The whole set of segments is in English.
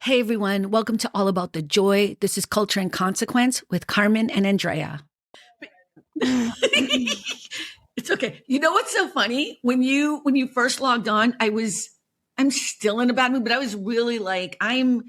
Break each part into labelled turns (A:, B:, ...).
A: Hey everyone, welcome to All About the Joy. This is Culture and Consequence with Carmen and Andrea. It's okay. You know what's so funny? When you first logged on, I'm still in a bad mood, but I was really like, I'm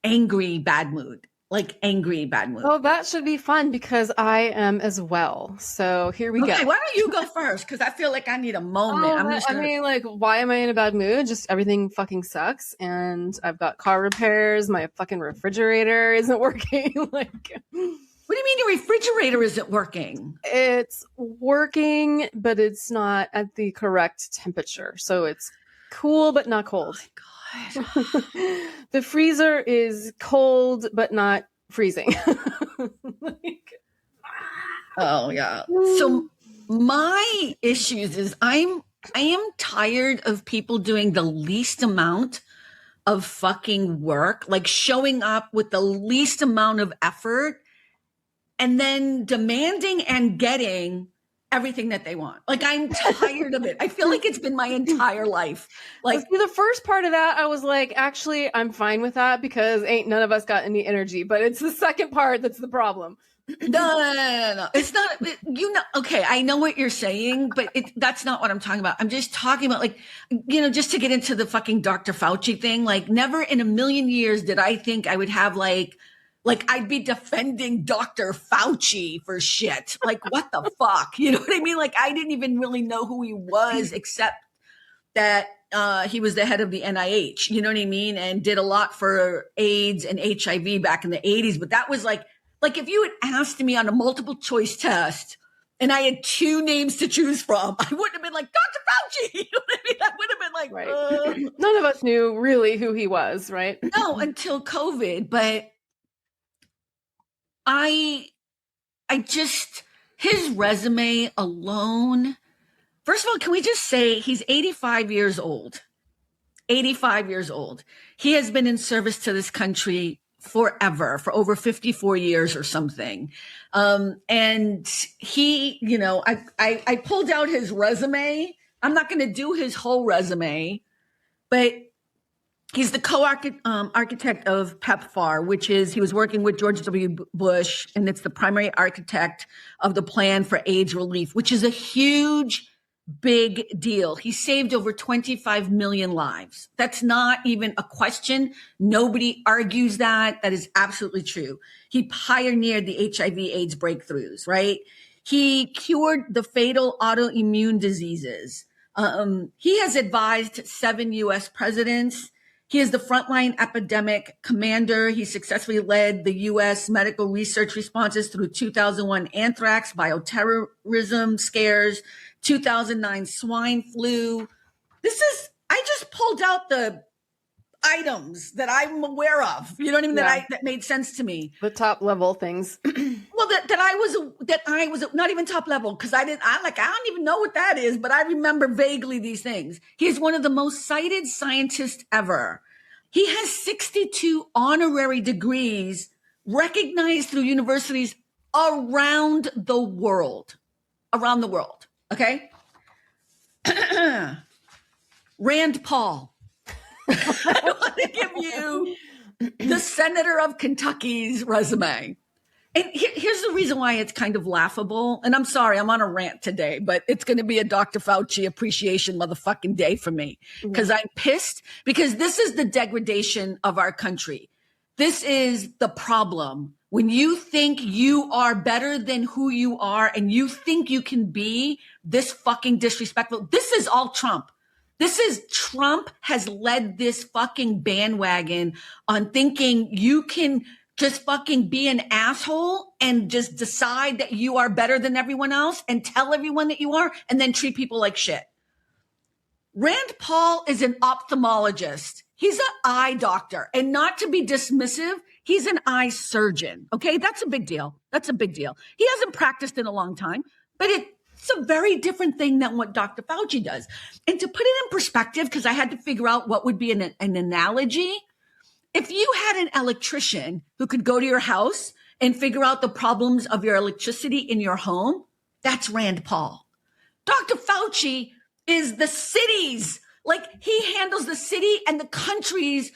A: angry bad mood. Like angry bad mood.
B: Oh, that should be fun because I am as well. So here we go.
A: Okay, why don't you go first? Because I feel like I need a moment.
B: Why am I in a bad mood? Just everything fucking sucks. And I've got car repairs. My fucking refrigerator isn't working.
A: What do you mean your refrigerator isn't working?
B: It's working, but it's not at the correct temperature. So it's cool, but not cold.
A: Oh my God.
B: The freezer is cold, but not freezing.
A: Oh yeah. So my issues is I am tired of people doing the least amount of fucking work, like showing up with the least amount of effort and then demanding and getting everything that they want. Like, I'm tired of it. I feel like it's been my entire life. Like,
B: see, the first part of that, I was like, actually, I'm fine with that because ain't none of us got any energy. But it's the second part that's the problem.
A: No. It's not, okay, I know what you're saying, but that's not what I'm talking about. I'm just talking about, like, just to get into the fucking Dr. Fauci thing, like, never in a million years did I think I would have, like I'd be defending Dr. Fauci for shit. Like, what the fuck? You know what I mean? Like, I didn't even really know who he was, except that he was the head of the NIH, you know what I mean? And did a lot for AIDS and HIV back in the 80s. But that was like if you had asked me on a multiple choice test and I had two names to choose from, I wouldn't have been like, Dr. Fauci. You know what I mean? I would have been like,
B: right. None of us knew really who he was, right?
A: No, until COVID. But I just, his resume alone, first of all, can we just say he's 85 years old? 85 years old. He has been in service to this country forever, for over 54 years or something. And he, I pulled out his resume. I'm not going to do his whole resume, but he's the co-architect of PEPFAR, which is, he was working with George W. Bush, and it's the primary architect of the plan for AIDS relief, which is a huge, big deal. He saved over 25 million lives. That's not even a question. Nobody argues that. That is absolutely true. He pioneered the HIV AIDS breakthroughs, right? He cured the fatal autoimmune diseases. He has advised 7 U.S. presidents. He is the frontline epidemic commander. He successfully led the U.S. medical research responses through 2001 anthrax, bioterrorism scares, 2009 swine flu. I just pulled out the items that I'm aware of. You know what I mean? Yeah. That made sense to me.
B: The top level things.
A: Well, that I was not even top level, because I don't even know what that is, but I remember vaguely these things. He is one of the most cited scientists ever. He has 62 honorary degrees recognized through universities around the world. Okay. Rand Paul. I want to give you the senator of Kentucky's resume. And here's the reason why it's kind of laughable. And I'm sorry, I'm on a rant today, but it's going to be a Dr. Fauci appreciation motherfucking day for me, because I'm pissed, because this is the degradation of our country. This is the problem. When you think you are better than who you are and you think you can be this fucking disrespectful, this is all Trump. Trump has led this fucking bandwagon on thinking you can just fucking be an asshole and just decide that you are better than everyone else and tell everyone that you are and then treat people like shit. Rand Paul is an ophthalmologist. He's an eye doctor, and not to be dismissive, he's an eye surgeon. Okay. That's a big deal. He hasn't practiced in a long time, but it's a very different thing than what Dr. Fauci does. And to put it in perspective, because I had to figure out what would be an analogy. If you had an electrician who could go to your house and figure out the problems of your electricity in your home, that's Rand Paul. Dr. Fauci is the cities. Like, he handles the city and the country's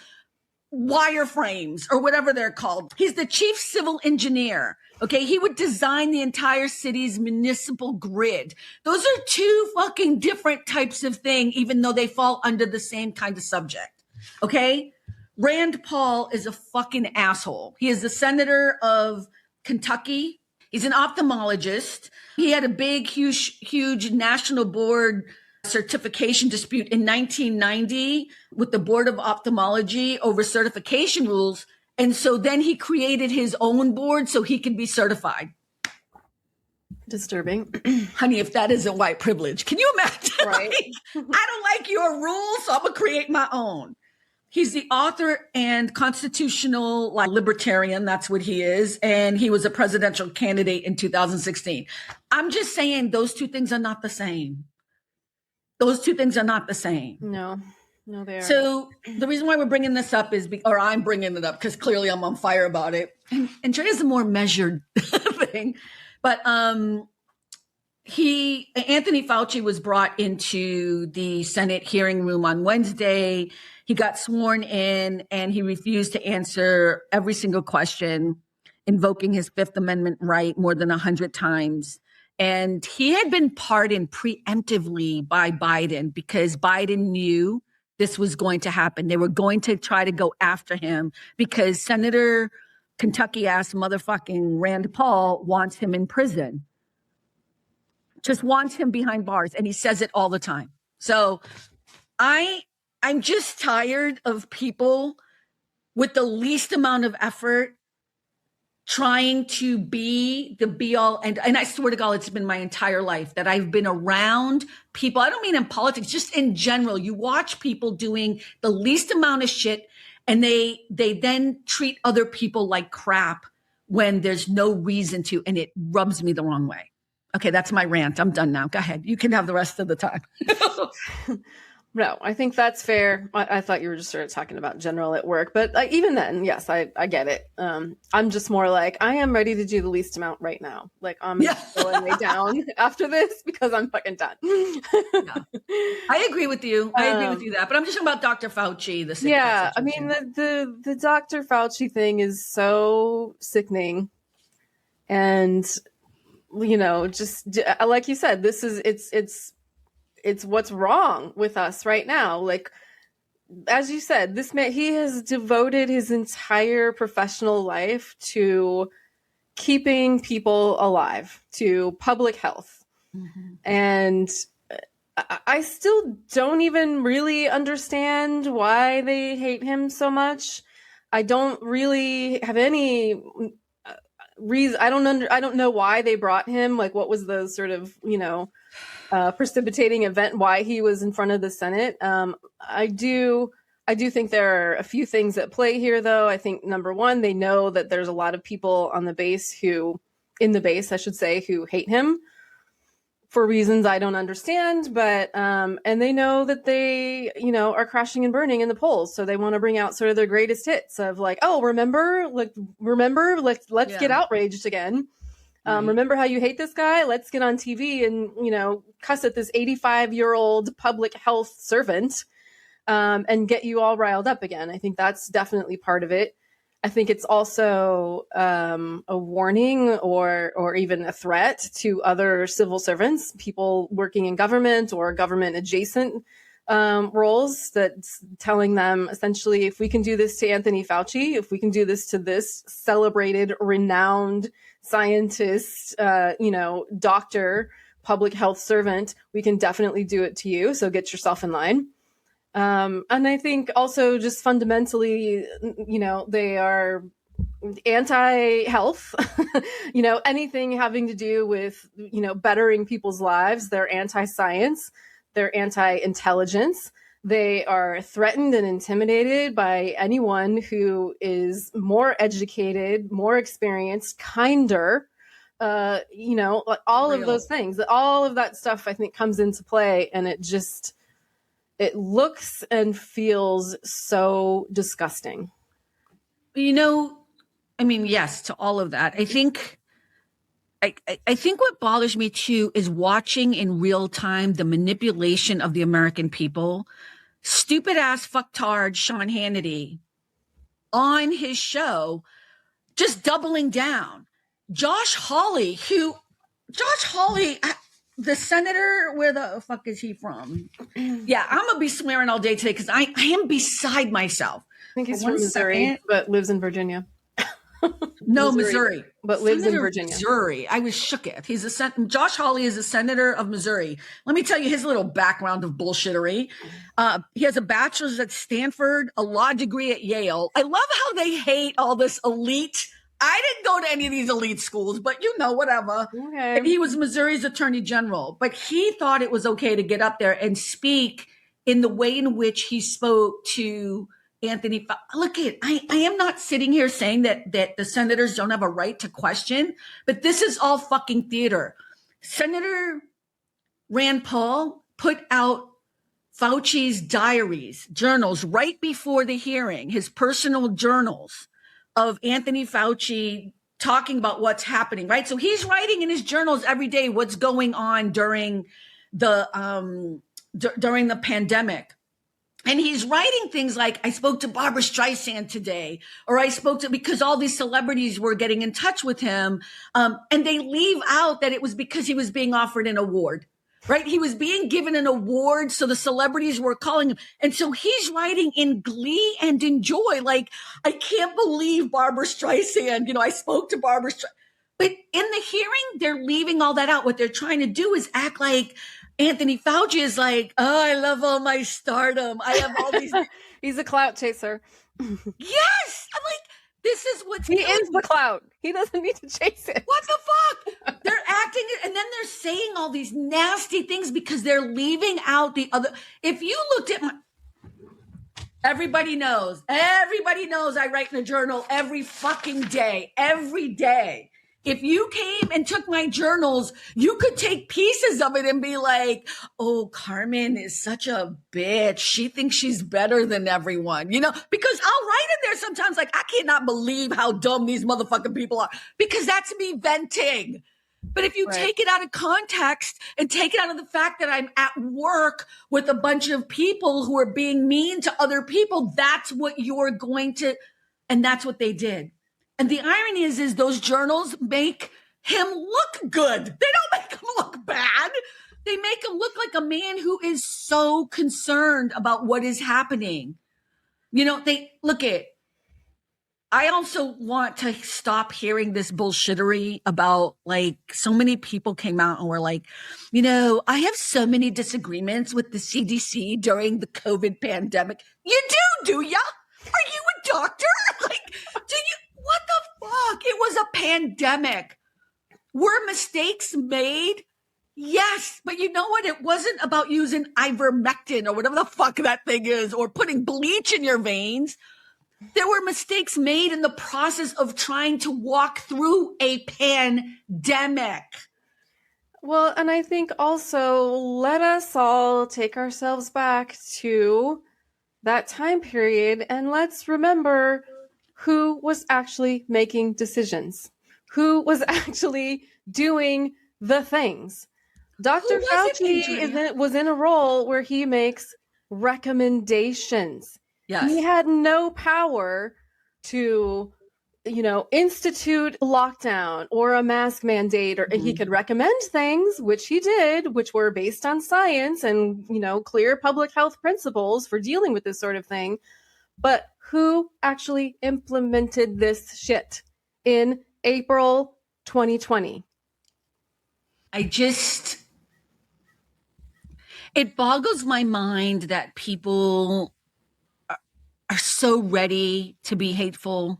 A: wireframes or whatever they're called. He's the chief civil engineer. Okay. He would design the entire city's municipal grid. Those are two fucking different types of thing, even though they fall under the same kind of subject. Okay. Rand Paul is a fucking asshole. He is the senator of Kentucky. He's an ophthalmologist. He had a big, huge national board certification dispute in 1990 with the Board of Ophthalmology over certification rules. And so then he created his own board so he could be certified.
B: Disturbing.
A: Honey, if that isn't white privilege, can you imagine?
B: Right.
A: I don't like your rules, so I'm going to create my own. He's the author and constitutional libertarian. That's what he is. And he was a presidential candidate in 2016. I'm just saying those two things are not the same. Those two things are not the same.
B: No, they are.
A: So the reason why we're bringing this up is, or I'm bringing it up because clearly I'm on fire about it. And Drea's a more measured thing. But Anthony Fauci was brought into the Senate hearing room on Wednesday. He got sworn in and he refused to answer every single question, invoking his Fifth Amendment right more than 100 times. And he had been pardoned preemptively by Biden because Biden knew this was going to happen. They were going to try to go after him because Senator Kentucky-ass motherfucking Rand Paul wants him in prison. Just wants him behind bars. And he says it all the time. So I'm just tired of people with the least amount of effort trying to be the be all. And I swear to God, it's been my entire life that I've been around people. I don't mean in politics, just in general. You watch people doing the least amount of shit and they then treat other people like crap when there's no reason to, and it rubs me the wrong way. Okay, that's my rant. I'm done now. Go ahead. You can have the rest of the time.
B: No, I think that's fair. I thought you were just sort of talking about general at work, but even then, yes, I get it. I'm just more like, I am ready to do the least amount right now. Like I'm going way down after this because I'm fucking done.
A: Yeah. I agree with you. I agree with you that, but I'm just talking about Dr. Fauci.
B: I mean, the Dr. Fauci thing is so sickening. And, just like you said, this is, it's what's wrong with us right now. Like, as you said, this man, he has devoted his entire professional life to keeping people alive, to public health. Mm-hmm. And I still don't even really understand why they hate him so much. I don't really have any reason. I don't know why they brought him. Like, what was the sort of, precipitating event why he was in front of the Senate. I do think there are a few things at play here, though. I think number one, they know that there's a lot of people on the base who hate him for reasons I don't understand, but and they know that they are crashing and burning in the polls, so they want to bring out sort of their greatest hits of like, oh, remember, let's get outraged again. Remember how you hate this guy? Let's get on TV and, cuss at this 85-year-old public health servant and get you all riled up again. I think that's definitely part of it. I think it's also a warning or even a threat to other civil servants, people working in government or government adjacent roles, that's telling them essentially, if we can do this to Anthony Fauci, if we can do this to this celebrated, renowned scientist, doctor, public health servant, we can definitely do it to you. So get yourself in line. And I think also just fundamentally, they are anti-health, anything having to do with, bettering people's lives. They're anti-science. They're anti-intelligence. They are threatened and intimidated by anyone who is more educated, more experienced, kinder, all of those things. All of that stuff, I think, comes into play, and it looks and feels so disgusting.
A: Yes, to all of that. I think what bothers me too is watching in real time the manipulation of the American people. Stupid ass fucktard Sean Hannity on his show, just doubling down. Josh Hawley, the senator, where the fuck is he from? Yeah, I'm going to be swearing all day today because I am beside myself.
B: I think he's from Missouri, but lives in Virginia.
A: No, Missouri.
B: But lives in Virginia.
A: Missouri. I was shooketh. Josh Hawley is a senator of Missouri. Let me tell you his little background of bullshittery. He has a bachelor's at Stanford, a law degree at Yale. I love how they hate all this elite. I didn't go to any of these elite schools, but whatever.
B: Okay.
A: And he was Missouri's attorney general, but he thought it was okay to get up there and speak in the way in which he spoke to Anthony. Look, I am not sitting here saying that the senators don't have a right to question, but this is all fucking theater. Senator Rand Paul put out Fauci's diaries, journals right before the hearing, his personal journals of Anthony Fauci talking about what's happening, right? So he's writing in his journals every day what's going on during the pandemic. And he's writing things like, I spoke to Barbara Streisand today, or because all these celebrities were getting in touch with him. And they leave out that it was because he was being offered an award, right? He was being given an award. So the celebrities were calling him. And so he's writing in glee and in joy. Like, I can't believe Barbara Streisand, I spoke to Barbara Streisand. But in the hearing, they're leaving all that out. What they're trying to do is act like Anthony Fauci is like, oh, I love all my stardom. I have all these.
B: He's a clout chaser.
A: Yes. I'm like, this is what's
B: he is the clout. He doesn't need to chase it.
A: What the fuck? They're acting it, and then they're saying all these nasty things because they're leaving out the other. If you looked at everybody knows I write in a journal every fucking day, every day. If you came and took my journals, you could take pieces of it and be like, oh, Carmen is such a bitch. She thinks she's better than everyone, because I'll write in there sometimes like, I cannot believe how dumb these motherfucking people are, because that's me venting. But if you take it out of context and take it out of the fact that I'm at work with a bunch of people who are being mean to other people, that's what you're going to, and that's what they did. And the irony is those journals make him look good. They don't make him look bad. They make him look like a man who is so concerned about what is happening. I also want to stop hearing this bullshittery about, like, so many people came out and were like, I have so many disagreements with the CDC during the COVID pandemic. You do ya? Are you a doctor? Like, do you? What the fuck? It was a pandemic. Were mistakes made? Yes. But you know what? It wasn't about using ivermectin or whatever the fuck that thing is, or putting bleach in your veins. There were mistakes made in the process of trying to walk through a pandemic.
B: Well, and I think also let us all take ourselves back to that time period, and let's remember who was actually making decisions, who was actually doing the things. Dr. Fauci was in a role where he makes recommendations.
A: Yes.
B: He had no power to, institute lockdown or a mask mandate, or he could recommend things, which he did, which were based on science and, clear public health principles for dealing with this sort of thing. But who actually implemented this shit in April 2020?
A: It boggles my mind that people are so ready to be hateful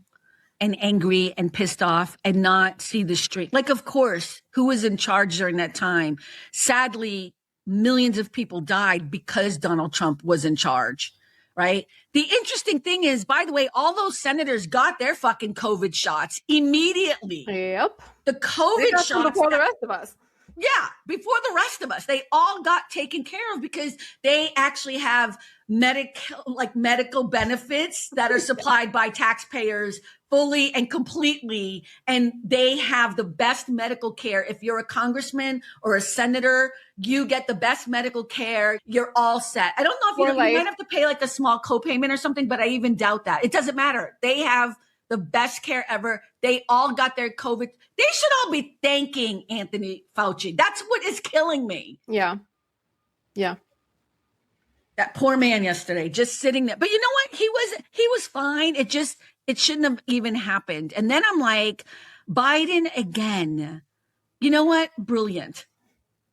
A: and angry and pissed off and not see the street. Like, of course, who was in charge during that time? Sadly, millions of people died because Donald Trump was in charge, right? The interesting thing is, by the way, all those senators got their fucking COVID shots immediately.
B: Yep.
A: The COVID
B: they got
A: shots
B: them before the rest of us.
A: Yeah, before the rest of us. They all got taken care of because they actually have medical benefits that are supplied by taxpayers fully and completely, and they have the best medical care. If you're a congressman or a senator, you get the best medical care. You're all set. I don't know if you might have to pay like a small copayment or something, but I even doubt that. It doesn't matter. They have the best care ever. They all got their COVID. They should all be thanking Anthony Fauci. That's what is killing me.
B: Yeah. Yeah.
A: That poor man yesterday, just sitting there. But you know what? He was fine. It shouldn't have even happened. And then I'm like, Biden again. You know what? Brilliant.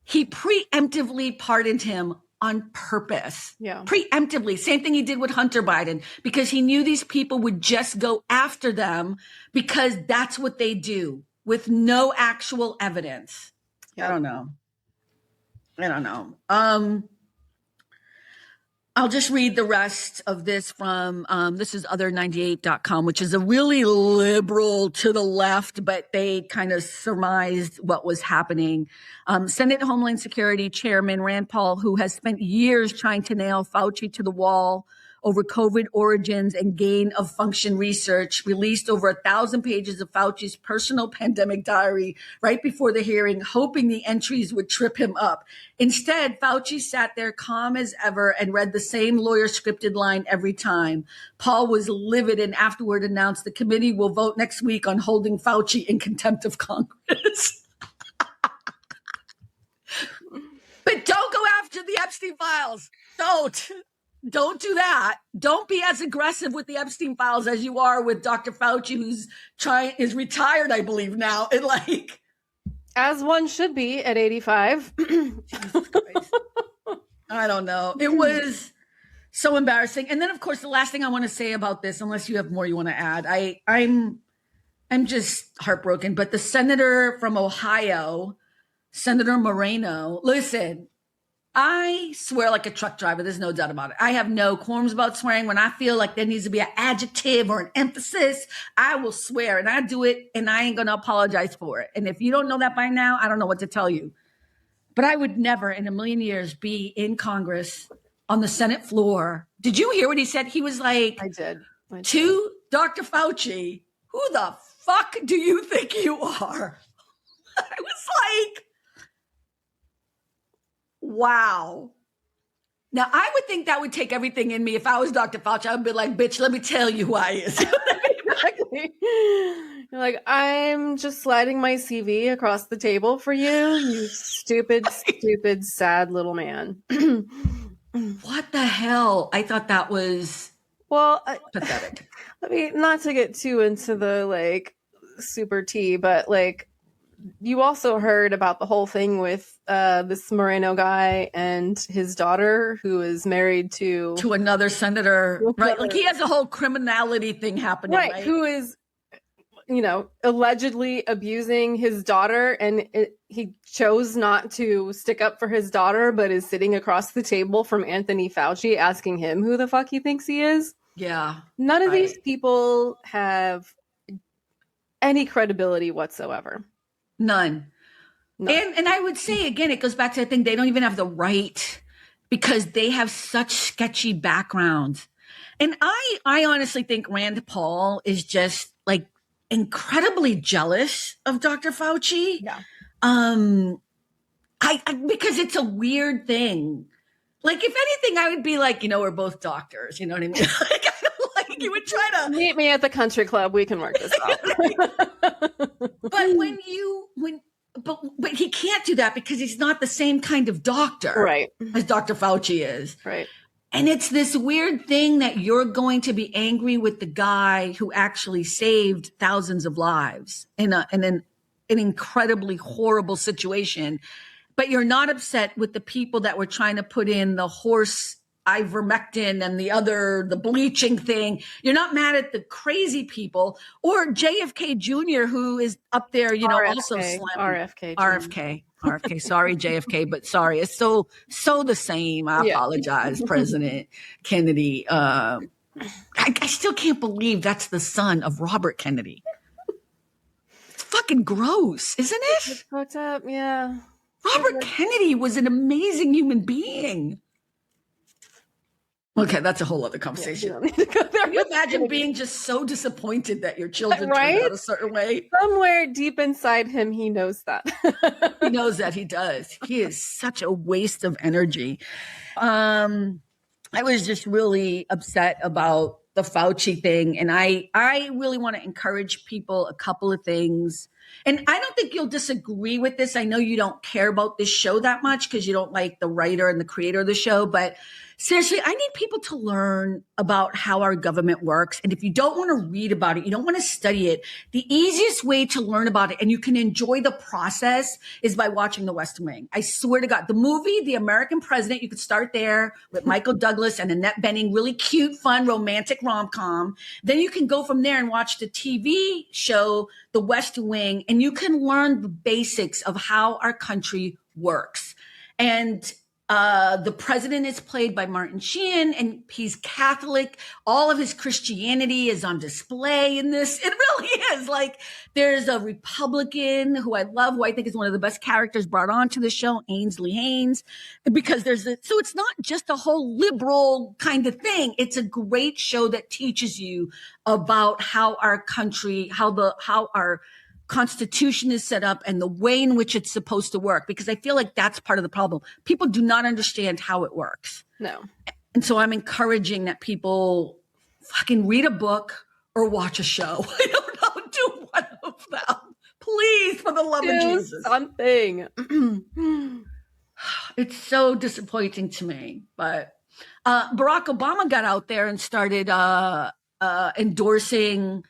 A: He preemptively pardoned him on purpose.
B: Yeah.
A: Preemptively. Same thing he did with Hunter Biden, because he knew these people would just go after them because that's what they do with no actual evidence. Yeah. I don't know. I'll just read the rest of this from, this is other98.com, which is a really liberal to the left, but they kind of surmised what was happening. Senate Homeland Security Chairman Rand Paul, who has spent years trying to nail Fauci to the wall over COVID origins and gain of function research, released over 1,000 pages of Fauci's personal pandemic diary right before the hearing, hoping the entries would trip him up. Instead, Fauci sat there calm as ever and read the same lawyer scripted line every time. Paul was livid and afterward announced the committee will vote next week on holding Fauci in contempt of Congress. But don't go after the Epstein files. Don't do that. Don't be as aggressive with the Epstein files as you are with Dr. Fauci, who's is retired, I believe now. And like,
B: as one should be at 85.
A: Jesus Christ. I don't know. It was so embarrassing. And then, of course, the last thing I want to say about this, unless you have more you want to add, I'm just heartbroken. But the senator from Ohio, Senator Moreno, listen. I swear like a truck driver. There's no doubt about it. I have no qualms about swearing. When I feel like there needs to be an adjective or an emphasis, I will swear, and I do it, and I ain't going to apologize for it. And if you don't know that by now, I don't know what to tell you. But I would never in a million years be in Congress on the Senate floor. Did you hear what he said? He was like,
B: I did.
A: To Dr. Fauci, who the fuck do you think you are? I was like, wow. Now, I would think that would take everything in me. If I was Dr. Fauci, I would be like, bitch, let me tell you who I is.
B: Exactly. You're like, I'm just sliding my CV across the table for you, you stupid, sad little man.
A: What the hell? I thought that was pathetic.
B: I mean, not to get too into the like super tea, but like, you also heard about the whole thing with this Moreno guy and his daughter, who is married to
A: another senator, right? Like he has a whole criminality thing happening, right?
B: Who is, allegedly abusing his daughter, and he chose not to stick up for his daughter, but is sitting across the table from Anthony Fauci, asking him who the fuck he thinks he is.
A: Yeah,
B: none of these people have any credibility whatsoever. None.
A: And I would say, again, it goes back to the thing, they don't even have the right because they have such sketchy backgrounds. And I honestly think Rand Paul is just like incredibly jealous of Dr. Fauci.
B: Yeah.
A: Because it's a weird thing. Like, if anything, I would be like, we're both doctors. You know what I mean? Like you would try to
B: meet me at the country club. We can work this out.
A: But he can't do that because he's not the same kind of doctor,
B: right,
A: as Dr. Fauci is.
B: Right.
A: And it's this weird thing that you're going to be angry with the guy who actually saved thousands of lives in an incredibly horrible situation. But you're not upset with the people that were trying to put in the horse ivermectin and the bleaching thing. You're not mad at the crazy people or JFK Jr., who is up there,
B: RFK,
A: also slamming. RFK. Sorry, JFK, but sorry. It's so the same. I apologize, President Kennedy. I still can't believe that's the son of Robert Kennedy. It's fucking gross, isn't it?
B: It's fucked up, yeah.
A: Robert Kennedy was an amazing human being. Okay, that's a whole other conversation.
B: Yeah, we don't need to go there.
A: Can you imagine being just so disappointed that your children
B: Right?
A: turned out a certain way?
B: Somewhere deep inside him, he knows that.
A: He knows that he does. He is such a waste of energy. I was just really upset about the Fauci thing. And I really want to encourage people a couple of things. And I don't think you'll disagree with this. I know you don't care about this show that much because you don't like the writer and the creator of the show, but seriously, I need people to learn about how our government works. And if you don't want to read about it, you don't want to study it, the easiest way to learn about it and you can enjoy the process is by watching The West Wing. I swear to God, the movie, The American President, you could start there with Michael Douglas and Annette Bening, really cute, fun, romantic rom-com. Then you can go from there and watch the TV show, The West Wing, and you can learn the basics of how our country works. And the president is played by Martin Sheen, and he's Catholic. All of his Christianity is on display in this. It really is. Like, there's a Republican who I love, who I think is one of the best characters brought onto the show, Ainsley Haynes, because so it's not just a whole liberal kind of thing. It's a great show that teaches you about how our country, how our Constitution is set up and the way in which it's supposed to work, because I feel like that's part of the problem. People do not understand how it works.
B: No.
A: And so I'm encouraging that people fucking read a book or watch a show. I don't know, do one of them. Please, for the love of Jesus.
B: Something.
A: It's so disappointing to me. But Barack Obama got out there and started endorsing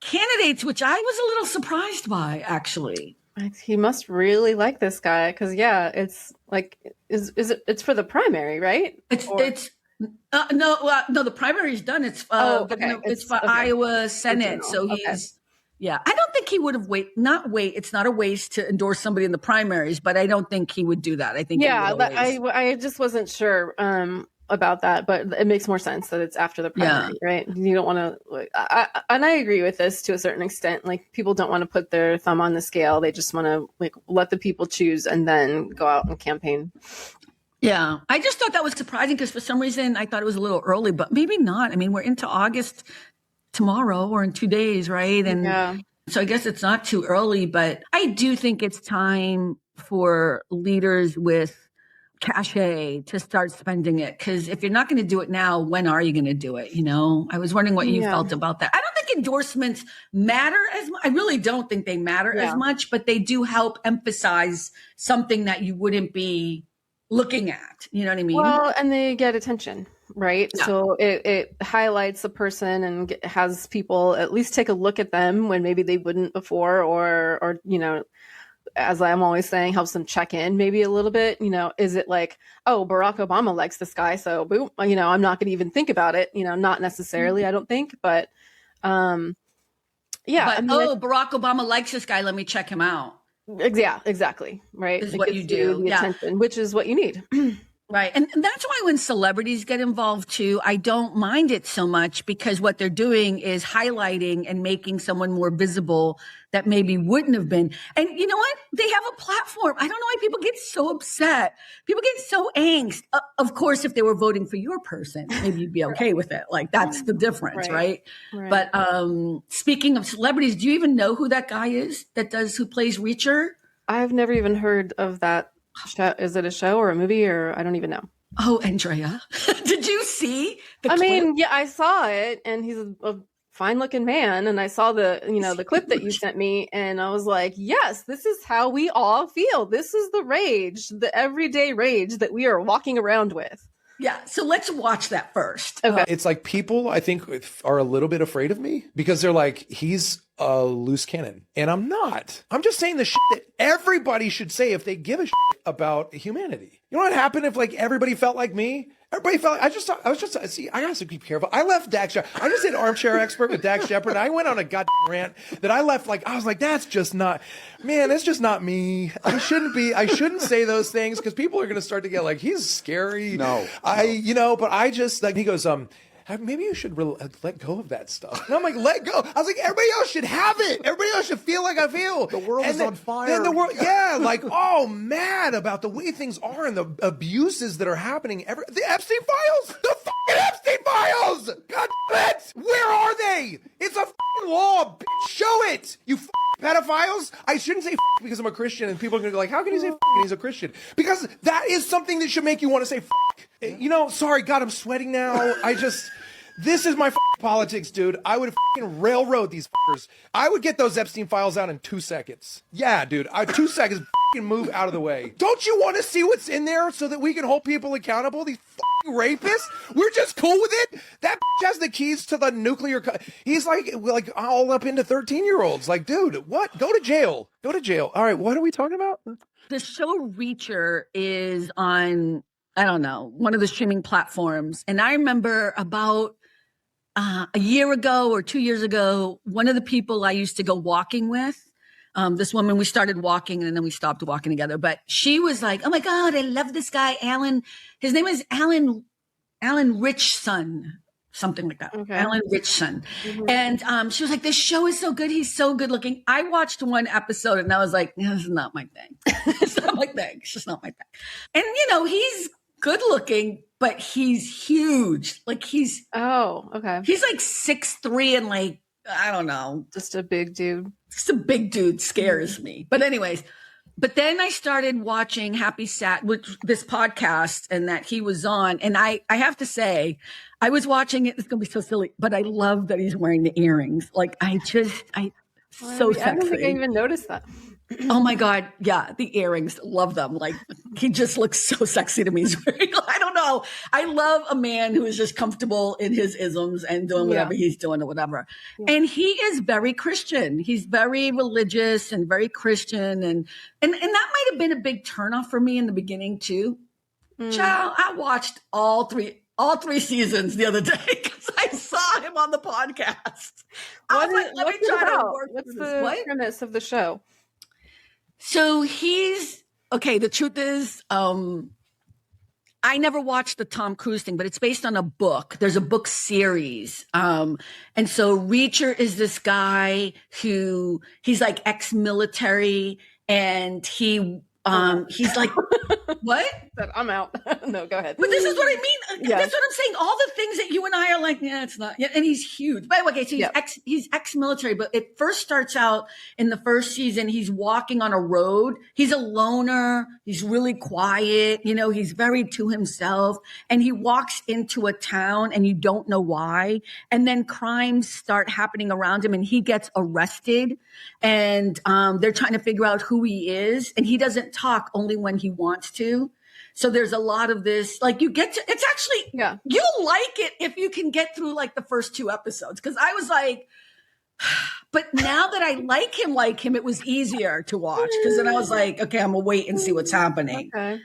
A: candidates, which I was a little surprised by, actually.
B: He must really like this guy because, yeah, it's like, it's for the primary, right?
A: No, the primary is done. It's it's for Iowa Senate. So he's, yeah. I don't think he would have It's not a waste to endorse somebody in the primaries, but I don't think he would do that. I think,
B: I just wasn't sure about that, but it makes more sense that it's after the primary, right? You don't want to, and I agree with this to a certain extent. Like, people don't want to put their thumb on the scale. They just want to let the people choose and then go out and campaign.
A: Yeah. I just thought that was surprising because for some reason I thought it was a little early, but maybe not. I mean, we're into August tomorrow or in 2 days, right? And so I guess it's not too early, but I do think it's time for leaders with cachet to start spending it, because if you're not going to do it now, when are you going to do it? I was wondering what you felt about that. I don't think endorsements matter as much. I really don't think they matter as much, but they do help emphasize something that you wouldn't be looking at. You know what I mean?
B: Well, and they get attention, right? So it highlights the person and has people at least take a look at them when maybe they wouldn't before, or as I'm always saying, helps them check in maybe a little bit. Is it like, oh, Barack Obama likes this guy, so boom, I'm not going to even think about it. Not necessarily, I don't think, but Barack
A: Obama likes this guy, let me check him out.
B: Yeah, exactly. Right.
A: Is what you do.
B: The attention, which is what you need.
A: Right. And that's why when celebrities get involved too, I don't mind it so much, because what they're doing is highlighting and making someone more visible that maybe wouldn't have been. And you know what? They have a platform. I don't know why people get so upset. People get so angst. Of course, if they were voting for your person, maybe you'd be okay with it. Like, that's the difference, right? But speaking of celebrities, do you even know who that guy is who plays Reacher?
B: I've never even heard of that. Is it a show or a movie, or I don't even know?
A: Oh, Andrea, did you see the clip?
B: mean, yeah, I saw it, and he's a fine looking man, and I saw the clip that you sent me, and I was like, yes, this is how we all feel. This is the rage, the everyday rage that we are walking around with.
A: Yeah, so let's watch that first.
B: Okay.
C: It's like people, I think, are a little bit afraid of me because they're like, he's a loose cannon. And I'm not. I'm just saying the shit that everybody should say if they give a shit about humanity. You know what happened if everybody felt like me? Everybody felt like, I got to be careful. I left Dax Shepard. I just did Armchair Expert with Dax Shepard. I went on a goddamn rant that I left I was like, that's just not, man, that's just not me. I shouldn't say those things because people are going to start to get like, he's scary.
D: No.
C: But I just, he goes, maybe you should let go of that stuff. And I'm like, let go. I was like, everybody else should have it. Everybody else should feel like I feel.
D: The world is on fire.
C: Then the world, yeah, like, oh, mad about the way things are and the abuses that are happening. The Epstein files, the fucking Epstein files. God damn it. Where are they? It's a fucking law. Bitch, show it. You pedophiles. I shouldn't say because I'm a Christian, and people are gonna go like, how can you say and he's a Christian? Because that is something that should make you want to say you know, sorry, God, I'm sweating now. This is my politics, dude. I would fucking railroad these fuckers. I would get those Epstein files out in 2 seconds. Yeah, dude. 2 seconds, fucking move out of the way. Don't you want to see what's in there so that we can hold people accountable? These fucking rapists? We're just cool with it? That has the keys to the nuclear... He's like all up into 13-year-olds. Like, dude, what? Go to jail. Go to jail. All right, what are we talking about?
A: The show Reacher is on, I don't know, one of the streaming platforms. And I remember about a year ago or 2 years ago, one of the people I used to go walking with, this woman, we started walking and then we stopped walking together. But she was like, oh my God, I love this guy, Alan. His name is Alan Ritchson, something like that. Okay. Alan Ritchson. Mm-hmm. And she was like, this show is so good. He's so good looking. I watched one episode and I was like, this is not my thing. It's not my thing. It's just not my thing. And, you know, he's good looking, but he's huge. Like he's like 6'3" and like, I don't know.
B: Just a big dude.
A: Just a big dude scares me. But anyways, but then I started watching which this podcast and that he was on. And I have to say, I was watching it. It's going to be so silly, but I love that he's wearing the earrings. Like so sexy.
B: I don't think I even noticed that.
A: Oh my God. Yeah. The earrings. Love them. Like he just looks so sexy to me. He's wearing, I don't know. I love a man who is just comfortable in his isms and doing whatever he's doing or whatever. Yeah. And he is very Christian. He's very religious and very Christian. And that might have been a big turnoff for me in the beginning too. Child, I watched all three seasons the other day because I saw him on the podcast.
B: What's the premise of the show?
A: So the truth is, I never watched the Tom Cruise thing, but it's based on a book. There's a book series. And so Reacher is this guy he's like ex-military and he's like, what?
B: I'm out. No, go ahead.
A: But this is what I mean. Yeah. That's what I'm saying. All the things that you and I are like, yeah, it's not. Yeah, and he's huge. By the way, okay, so he's ex-military, but it first starts out in the first season. He's walking on a road. He's a loner. He's really quiet. You know, he's very to himself. And he walks into a town and you don't know why. And then crimes start happening around him and he gets arrested. And they're trying to figure out who he is. And he doesn't talk, only when he wants to. So there's a lot of this, like it's actually, you'll like it if you can get through like the first 2 episodes. Cause I was like, but now that I like him, it was easier to watch. Cause then I was like, okay, I'm gonna wait and see what's happening. Okay.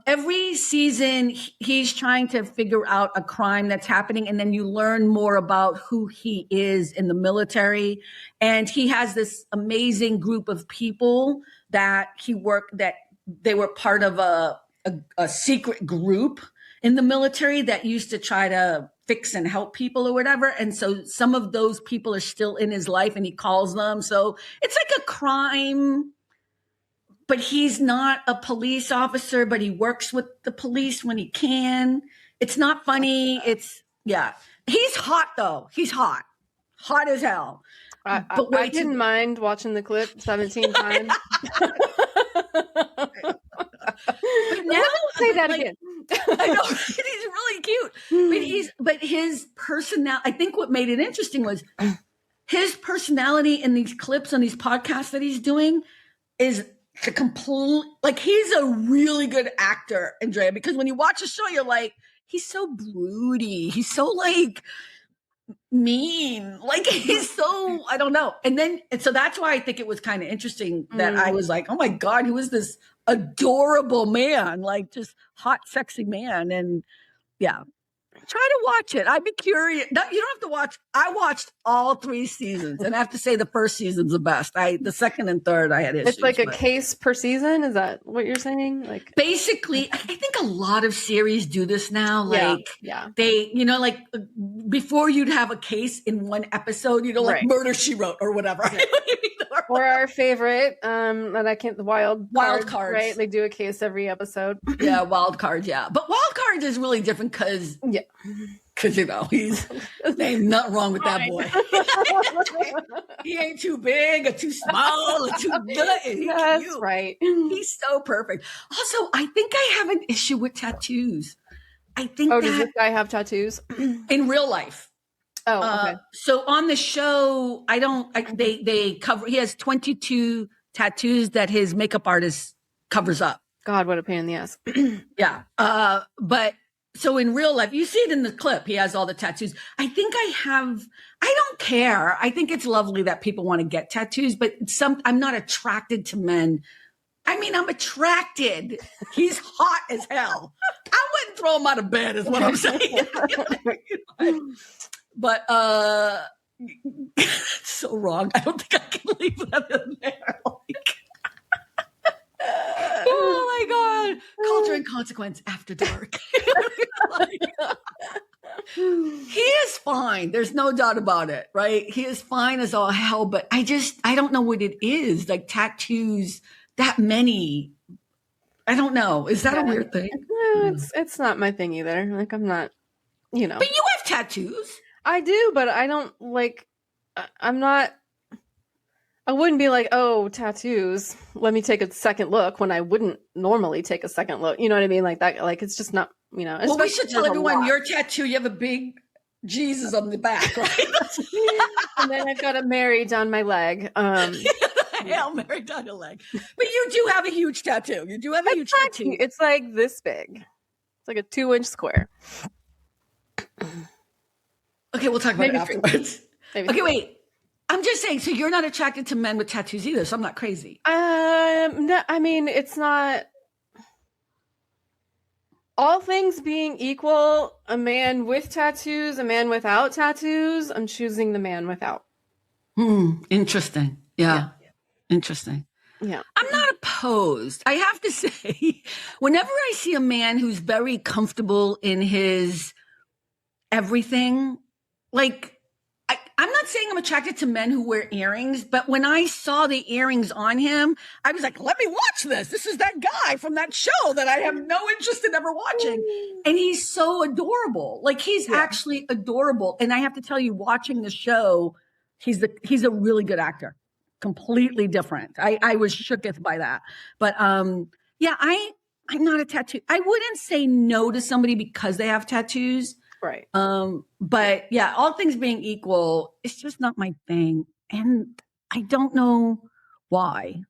A: Every season he's trying to figure out a crime that's happening. And then you learn more about who he is in the military. And he has this amazing group of people that they were part of a secret group in the military that used to try to fix and help people or whatever. And so some of those people are still in his life and he calls them. So it's like a crime, but he's not a police officer, but he works with the police when he can. It's not funny. He's hot though. He's hot as hell.
B: I didn't mind watching the clip 17 times.
A: But now
B: say that again.
A: I know he's really cute. But his personality, I think what made it interesting was his personality in these clips on these podcasts that he's doing is the complete, like he's a really good actor, Andrea, because when you watch a show, you're like, he's so broody. He's so like mean. Like he's so, I don't know. And so that's why I think it was kind of interesting that I was like, oh my God, who is this adorable man? Like just hot, sexy man. And yeah. Try to watch it. I'd be curious. No, you don't have to watch. I watched all 3 seasons, and I have to say the first season's the best. The second and third, I had issues.
B: It's like a case per season. Is that what you're saying? Like,
A: basically, I think a lot of series do this now. Like, they, like before you'd have a case in one episode, like Murder, She Wrote or whatever. Yeah.
B: Or our favorite, that I can't, the Wild Cards, right? They do a case every episode.
A: Yeah, Wild Cards, yeah. But Wild Cards is really different because he's ain't nothing wrong with that boy. He ain't too big or too small or too good.
B: That's right.
A: He's so perfect. Also, I think I have an issue with tattoos. I think
B: does this guy have tattoos?
A: In real life.
B: Oh, okay.
A: So on the show, they cover, he has 22 tattoos that his makeup artist covers up.
B: God, what a pain in the ass.
A: Yeah. But so in real life, you see it in the clip, he has all the tattoos. I don't care. I think it's lovely that people want to get tattoos, but I'm not attracted to men. I mean, I'm attracted. He's hot as hell. I wouldn't throw him out of bed is what I'm saying. But so wrong. I don't think I can leave that in there. Oh my God. Culture and Consequence After Dark. He is fine. There's no doubt about it, right? He is fine as all hell, but I don't know what it is. Like tattoos, that many. I don't know. Is that a weird thing?
B: No, it's not my thing either. Like, I'm not,
A: But you have tattoos.
B: I do, but I don't I wouldn't be like, oh, tattoos, let me take a second look when I wouldn't normally take a second look. You know what I mean? Like that, like, it's just not,
A: Well, we should tell everyone your tattoo, you have a big Jesus on the back, right?
B: And then I've got a Mary down my leg.
A: Hail Mary down your leg. But you do have a huge tattoo. You do have a huge tattoo.
B: It's like this big. It's like a 2-inch square.
A: Okay, we'll talk about it afterwards. Okay, wait. I'm just saying, so you're not attracted to men with tattoos either, so I'm not crazy.
B: No, I mean, it's not. All things being equal, a man with tattoos, a man without tattoos, I'm choosing the man without.
A: Interesting. Yeah. Interesting.
B: Yeah.
A: I'm not opposed. I have to say, whenever I see a man who's very comfortable in his everything, like, I'm not saying I'm attracted to men who wear earrings, but when I saw the earrings on him, I was like, let me watch this. This is that guy from that show that I have no interest in ever watching. And he's so adorable. Like, he's actually adorable. And I have to tell you, watching the show, he's a really good actor. Completely different. I was shooketh by that. But I'm not a tattoo. I wouldn't say no to somebody because they have tattoos.
B: Right.
A: But yeah, all things being equal, it's just not my thing. And I don't know why.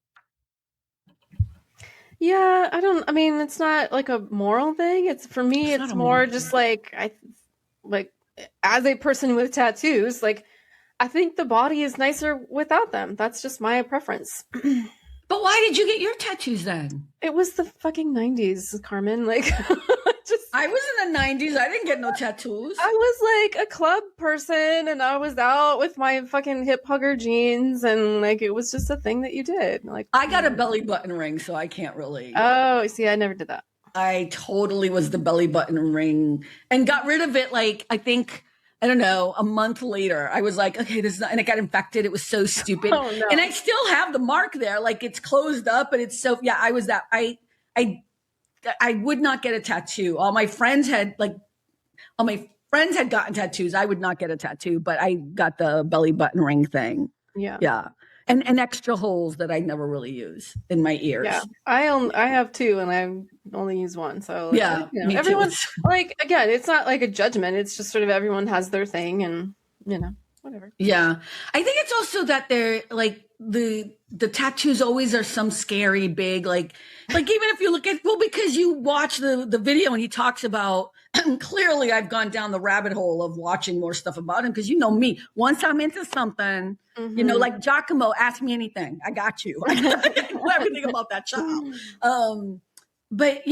B: Yeah, I mean, it's not like a moral thing. It's for me, it's more just like, as a person with tattoos, like, I think the body is nicer without them. That's just my preference.
A: But why did you get your tattoos then?
B: It was the fucking 90s, Carmen. Like,
A: I was in the 90s. I didn't get no tattoos.
B: I was like a club person, and I was out with my fucking hip hugger jeans, and like it was just a thing that you did. Like,
A: I got a belly button ring, so I can't really.
B: Oh, see, I never did that.
A: I totally was the belly button ring and got rid of it. Like, I think, I don't know, a month later, I was like, okay, this is not, and it got infected. It was so stupid.
B: Oh, no.
A: And I still have the mark there. Like, it's closed up, and it's so, I was that. I would not get a tattoo. All my friends had gotten tattoos. I would not get a tattoo, but I got the belly button ring thing.
B: Yeah.
A: Yeah. And extra holes that I never really use in my ears.
B: Yeah. I have 2 and I only use 1. So
A: yeah,
B: everyone's like, again, it's not like a judgment. It's just sort of everyone has their thing and, whatever.
A: Yeah. I think it's also that they're like the tattoos always are some scary big, like even if you look at, because you watch the video and he talks about, clearly I've gone down the rabbit hole of watching more stuff about him. Cause you know me, once I'm into something, like Giacomo, ask me anything. I got you. I know everything about that child. But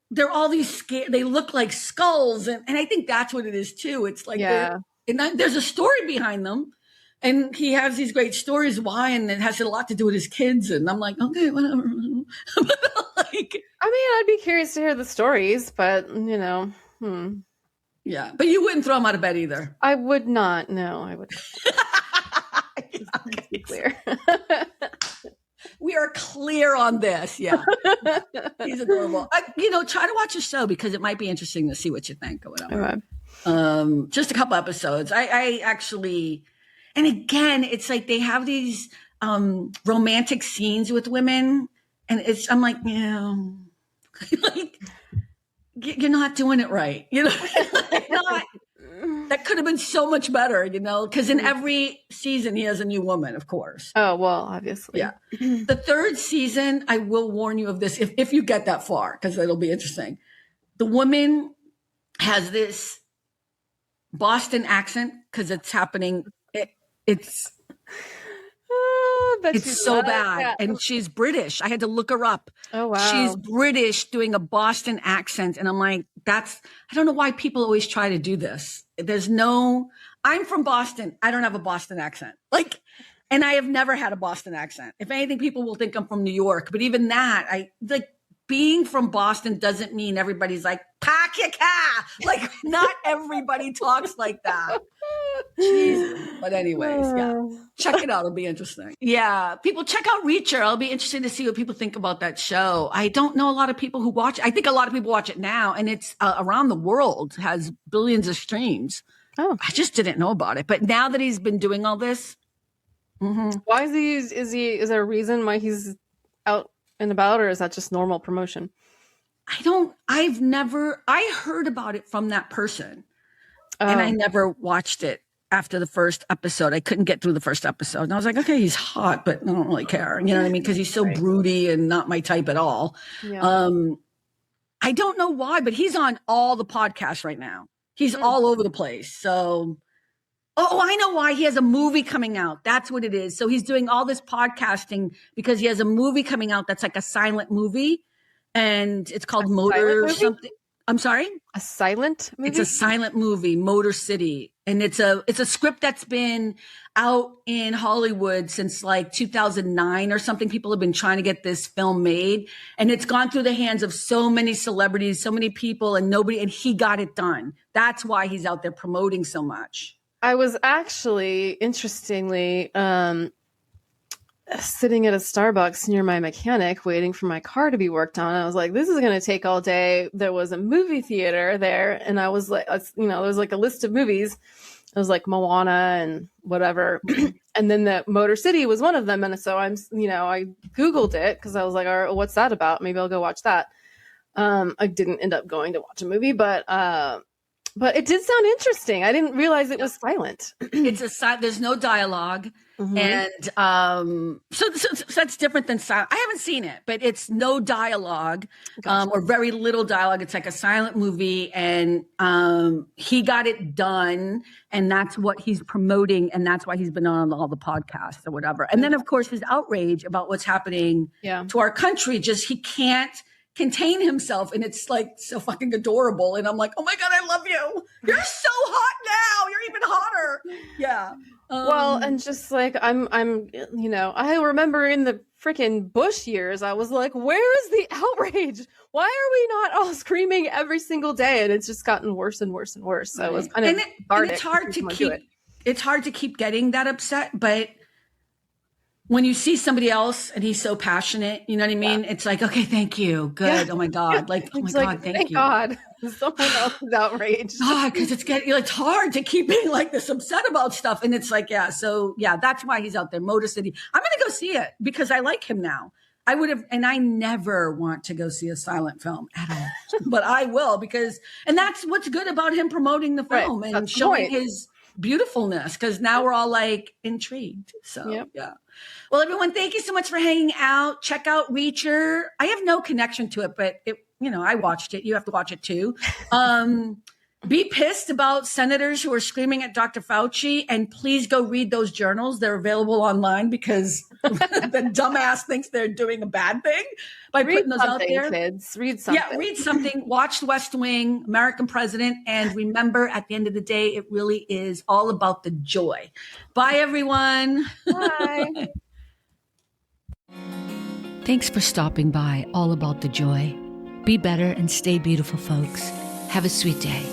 A: they're all these they look like skulls. And I think that's what it is too. It's like, and there's a story behind them. And he has these great stories why, and it has a lot to do with his kids. And I'm like, okay, whatever.
B: Like, I mean, I'd be curious to hear the stories, but
A: yeah. But you wouldn't throw him out of bed either.
B: I would not. No, I would.
A: Okay.
B: Be clear.
A: We are clear on this. Yeah. He's adorable. Try to watch a show because it might be interesting to see what you think or whatever.
B: Okay.
A: Just a couple episodes. I actually, and again, it's like they have these romantic scenes with women, and I'm like, like you're not doing it right. That could have been so much better, because in every season he has a new woman, of course.
B: Oh, well, obviously.
A: Yeah. The third season, I will warn you of this if you get that far, because it'll be interesting. The woman has this Boston accent because it's happening. It's so bad. Yeah. And she's British. I had to look her up.
B: Oh, wow.
A: She's British doing a Boston accent. And I'm like, I don't know why people always try to do this. I'm from Boston. I don't have a Boston accent. And I have never had a Boston accent. If anything, people will think I'm from New York. But even that, being from Boston doesn't mean everybody's like, pack your car. Not everybody talks like that. Jesus. But anyways, yeah. Check it out. It'll be interesting. Yeah. People check out Reacher. I'll be interested to see what people think about that show. I don't know a lot of people who watch it. I think a lot of people watch it now, and it's around the world, has billions of streams.
B: Oh.
A: I just didn't know about it. But now that he's been doing all this. Mm-hmm.
B: Why is there a reason why he's out and about, or is that just normal promotion? I heard about it from that person, and I never watched it after the first episode. I couldn't get through the first episode, and I was like, okay, he's hot, but I don't really care. You know what I mean? Because he's so broody and not my type at all. Yeah. I don't know why, but he's on all the podcasts right now. He's all over the place. So, I know why. He has a movie coming out. That's what it is. So he's doing all this podcasting because he has a movie coming out that's like a silent movie, and it's called Motor something. I'm sorry? A silent movie?
A: It's a silent movie, Motor City. And it's a script that's been out in Hollywood since 2009 or something. People have been trying to get this film made, and it's gone through the hands of so many celebrities, so many people, and he got it done. That's why he's out there promoting so much.
B: I was actually, interestingly, sitting at a Starbucks near my mechanic waiting for my car to be worked on. I was like, this is going to take all day. There was a movie theater there, and I was like, there was a list of movies. It was like Moana and whatever. And then the Motor City was one of them. And so I Googled it because I was like, all right, what's that about? Maybe I'll go watch that. I didn't end up going to watch a movie, but it did sound interesting. I didn't realize it was silent.
A: There's no dialogue. Mm-hmm. And so that's different than silent. I haven't seen it, but it's no dialogue. Gotcha. Or very little dialogue. It's like a silent movie, and he got it done, and that's what he's promoting, and that's why he's been on all the podcasts or whatever. And then, of course, his outrage about what's happening to our country. Just he can't contain himself, and it's so fucking adorable. And I'm like, oh my God, I love you. You're so hot now. You're even hotter. Yeah.
B: Well, and just I'm I remember in the freaking Bush years, I was like, where is the outrage? Why are we not all screaming every single day? And it's just gotten worse and worse and worse. So it was kind of
A: it's hard to keep getting that upset, but when you see somebody else and he's so passionate, you know what I mean? Yeah. It's like, okay, thank you. Good. Yeah. Oh my God. Oh my God, thank you.
B: God. Someone else is outraged.
A: God, because it's hard to keep being this upset about stuff. And it's so that's why he's out there. Motor City. I'm going to go see it because I like him now. I would have, and I never want to go see a silent film at all, but I will and that's what's good about him promoting the film and showing his beautifulness, because now we're all intrigued. So yeah. Well, everyone, thank you so much for hanging out. Check out Reacher. I have no connection to it, but I watched it. You have to watch it too. Be pissed about senators who are screaming at Dr. Fauci, and please go read those journals. They're available online because the dumbass thinks they're doing a bad thing by putting those out there.
B: Kids, read something.
A: Yeah, read something. Watch The West Wing, American President, and remember, at the end of the day, it really is all about the joy. Bye, everyone.
B: Bye.
A: Thanks for stopping by. All about the joy. Be better and stay beautiful, folks. Have a sweet day.